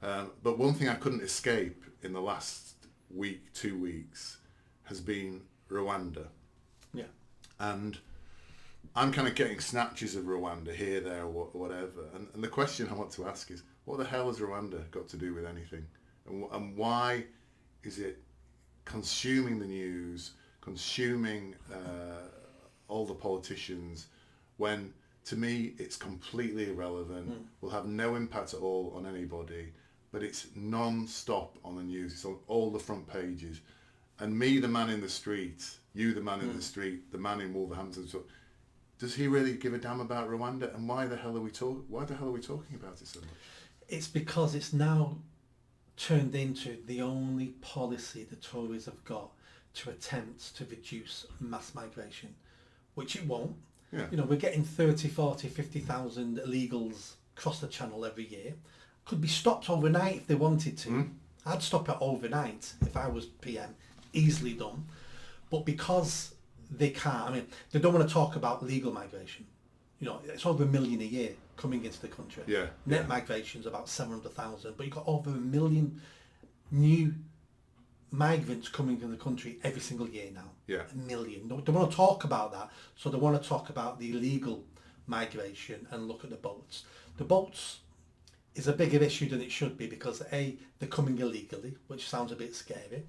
But one thing I couldn't escape in the last week, 2 weeks, has been Rwanda. Yeah. And I'm kind of getting snatches of Rwanda here, there, or whatever. And the question I want to ask is, what the hell has Rwanda got to do with anything? And why is it consuming the news, consuming all the politicians, when to me it's completely irrelevant, will have no impact at all on anybody, but it's non-stop on the news. It's on all the front pages. And me, the man in the street, you, the man in the street, the man in Wolverhampton, so does he really give a damn about Rwanda? And why the hell are we talking about it so much? It's because it's now turned into the only policy the Tories have got to attempt to reduce mass migration, which it won't. Yeah. You know, we're getting 30, 40, 50,000 illegals across the channel every year. Could be stopped overnight if they wanted to. I'd stop it overnight if I was PM. Easily done. But because they can't, I mean, they don't want to talk about legal migration. You know, it's over 1 million a year coming into the country. Yeah. Net migration's about 700,000, but you've got over 1 million new migrants coming into the country every single year now. Yeah. 1 million. They want to talk about that, so they want to talk about the illegal migration and look at the boats. The boats is a bigger issue than it should be because A, they're coming illegally, which sounds a bit scary.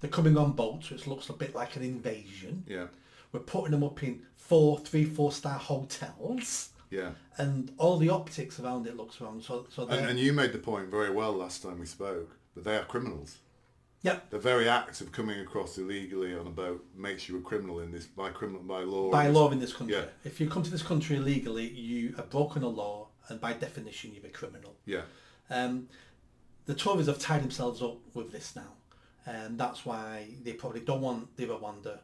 They're coming on boats, which looks a bit like an invasion. Yeah. We're putting them up in 4-star hotels. Yeah. And all the optics around it looks wrong. So and you made the point very well last time we spoke that they are criminals. Yeah. The very act of coming across illegally on a boat makes you a criminal by law. By law in this country. Yeah. If you come to this country illegally, you have broken the law, and by definition, you're a criminal. Yeah. The Tories have tied themselves up with this now, and that's why they probably don't want the Rwanda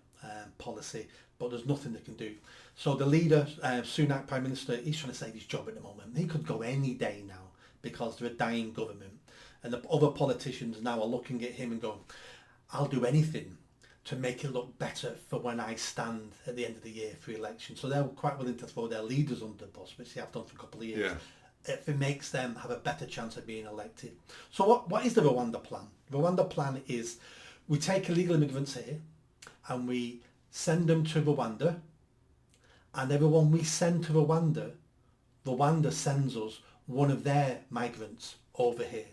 policy, but there's nothing they can do. So the leader, Sunak, Prime Minister, he's trying to save his job at the moment. He could go any day now because they're a dying government. And the other politicians now are looking at him and going, I'll do anything to make it look better for when I stand at the end of the year for election. So they're quite willing to throw their leaders under the bus, which they have done for a couple of years, if it makes them have a better chance of being elected. So what is the Rwanda plan? The Rwanda plan is we take illegal immigrants here and we send them to Rwanda, and everyone we send to Rwanda, Rwanda sends us one of their migrants over here.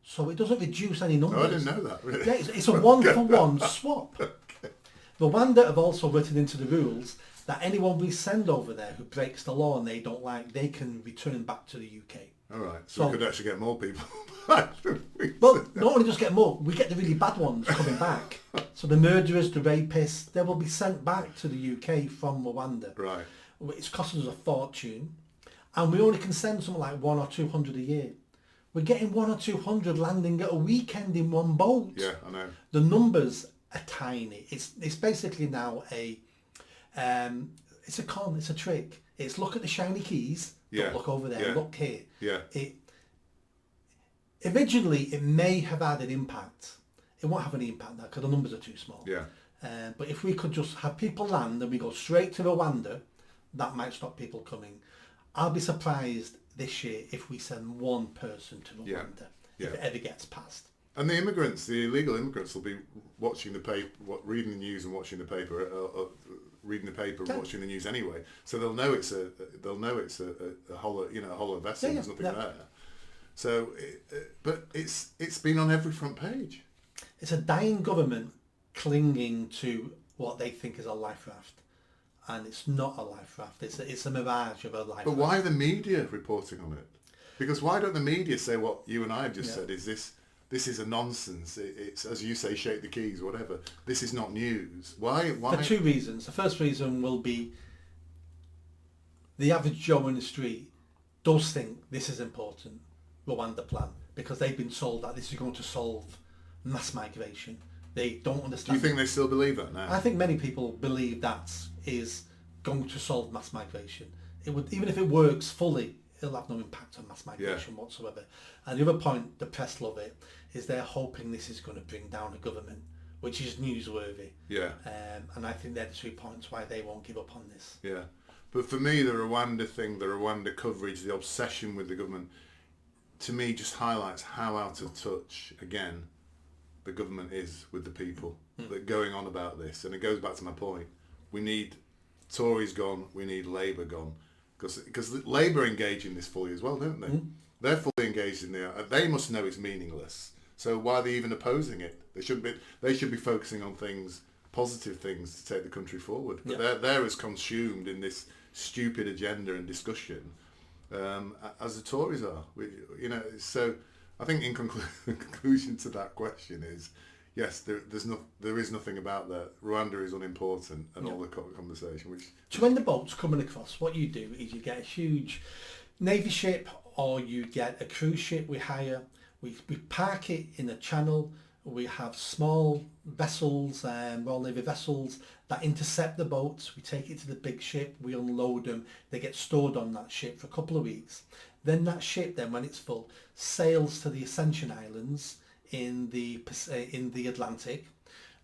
So it doesn't reduce any numbers. Oh, I didn't know that. Really. Yeah, it's a one-for-one swap. Okay. Rwanda have also written into the rules that anyone we send over there who breaks the law and they don't like, they can return back to the UK. All right, so we could actually get more people. Well, not only just get more, we get the really bad ones coming back. So the murderers, the rapists, they will be sent back to the UK from Rwanda. Right. It's costing us a fortune, and we only can send something like 100 or 200 a year. We're getting 100 or 200 landing at a weekend in one boat. Yeah, I know. The numbers are tiny. It's basically now it's a con, it's a trick. It's look at the shiny keys, don't look over there, look here. Yeah. Originally, it may have had an impact. It won't have any impact now because the numbers are too small. Yeah. But if we could just have people land and we go straight to Rwanda, that might stop people coming. I'll be surprised this year if we send one person to Rwanda, if it ever gets passed. And the illegal immigrants will be watching the paper, reading the news and watching the paper, reading the paper and watching the news anyway. So they'll know it's a hollow vessel. There's nothing there. So, but it's been on every front page. It's a dying government clinging to what they think is a life raft. And it's not a life raft. It's a mirage of a life raft. But why are the media reporting on it? Because why don't the media say what you and I have just said? Is this is a nonsense. It's, as you say, shake the keys, whatever. This is not news. Why? For two reasons. The first reason will be the average Joe in the street does think this is important, Rwanda plan, because they've been told that this is going to solve mass migration. They don't understand. Do you think they still believe that now? I think many people believe that is going to solve mass migration. It would, even if it works fully, it'll have no impact on mass migration whatsoever. And the other point, the press love it, is they're hoping this is going to bring down a government, which is newsworthy. Yeah. And I think they're the 2 points why they won't give up on this. Yeah. But for me, the Rwanda thing, the Rwanda coverage, the obsession with the government to me just highlights how out of touch, again, the government is with the people that are going on about this. And it goes back to my point. We need Tories gone, we need Labour gone. Because Labour engage in this fully as well, don't they? They're fully engaged in they must know it's meaningless. So why are they even opposing it? They should be focusing on things, positive things to take the country forward. But they're as consumed in this stupid agenda and discussion as the Tories are. So I think in conclusion to that question is, yes, there is nothing about that. Rwanda is unimportant and all the conversation. Which so when the boat's coming across, what you do is you get a huge Navy ship or you get a cruise ship we hire. We park it in a channel. We have small vessels, Royal Navy vessels that intercept the boats. We take it to the big ship. We unload them. They get stored on that ship for a couple of weeks. Then that ship, when it's full, sails to the Ascension Islands in the Atlantic.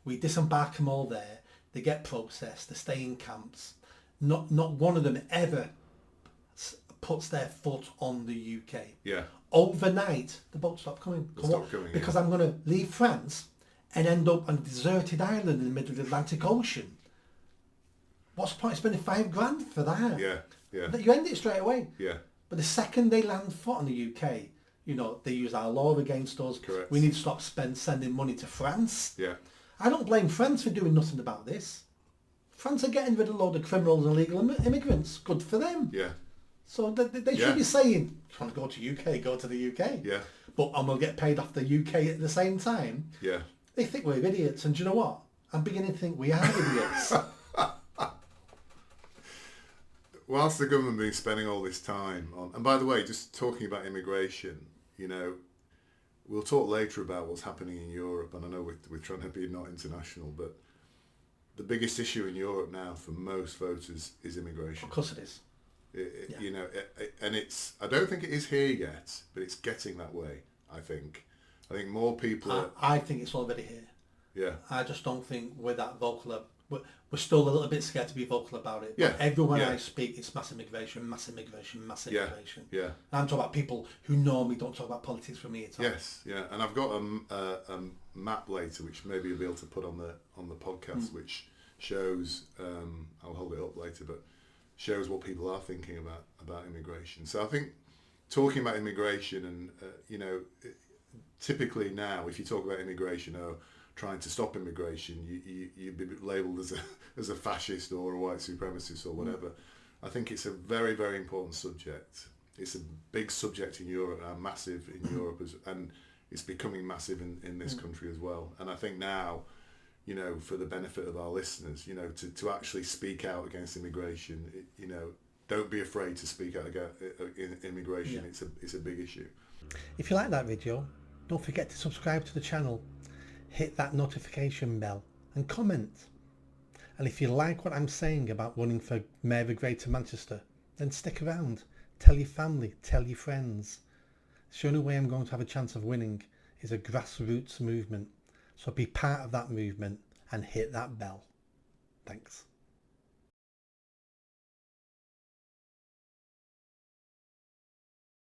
We disembark them all there. They get processed. They stay in camps. Not one of them ever puts their foot on the UK. Yeah. Overnight, the boats stop coming. Because I'm going to leave France and end up on a deserted island in the middle of the Atlantic Ocean. What's the point of spending $5,000 for that? Yeah. You end it straight away. Yeah. But the second they land foot on the UK, they use our law against us. Correct. We need to stop sending money to France. Yeah. I don't blame France for doing nothing about this. France are getting rid of a load of criminals and illegal immigrants. Good for them. Yeah. So they should be saying, if you want to go to UK, go to the UK. Yeah. And we'll get paid off the UK at the same time. Yeah. They think we're idiots, and do you know what? I'm beginning to think we are idiots. Whilst the government has been spending all this time on, and by the way, just talking about immigration, we'll talk later about what's happening in Europe, and I know we're trying to be not international, but the biggest issue in Europe now for most voters is immigration. Of course it is. And it's, I don't think it is here yet, but it's getting that way, I think more people I think it's already here. Yeah. I just don't think we're that vocal. We're still a little bit scared to be vocal about it. Yeah. Everywhere I speak, it's mass immigration. Yeah. Yeah. I'm talking about people who normally don't talk about politics for me at all. Yes, yeah. And I've got a map later, which maybe you'll be able to put on the podcast, which shows, I'll hold it up later, but shows what people are thinking about immigration. So I think talking about immigration and, typically now, if you talk about immigration or trying to stop immigration, you'd be labelled as a fascist or a white supremacist or whatever. I think it's a very, very important subject. It's a big subject in Europe, and massive in Europe, and it's becoming massive in this country as well. And I think now, for the benefit of our listeners, to actually speak out against immigration, don't be afraid to speak out against immigration. Yeah. It's a big issue. If you like that video, don't forget to subscribe to the channel, hit that notification bell and comment. And if you like what I'm saying about running for Mayor of Greater Manchester, then stick around. Tell your family, tell your friends. The only way I'm going to have a chance of winning is a grassroots movement. So be part of that movement and hit that bell. Thanks.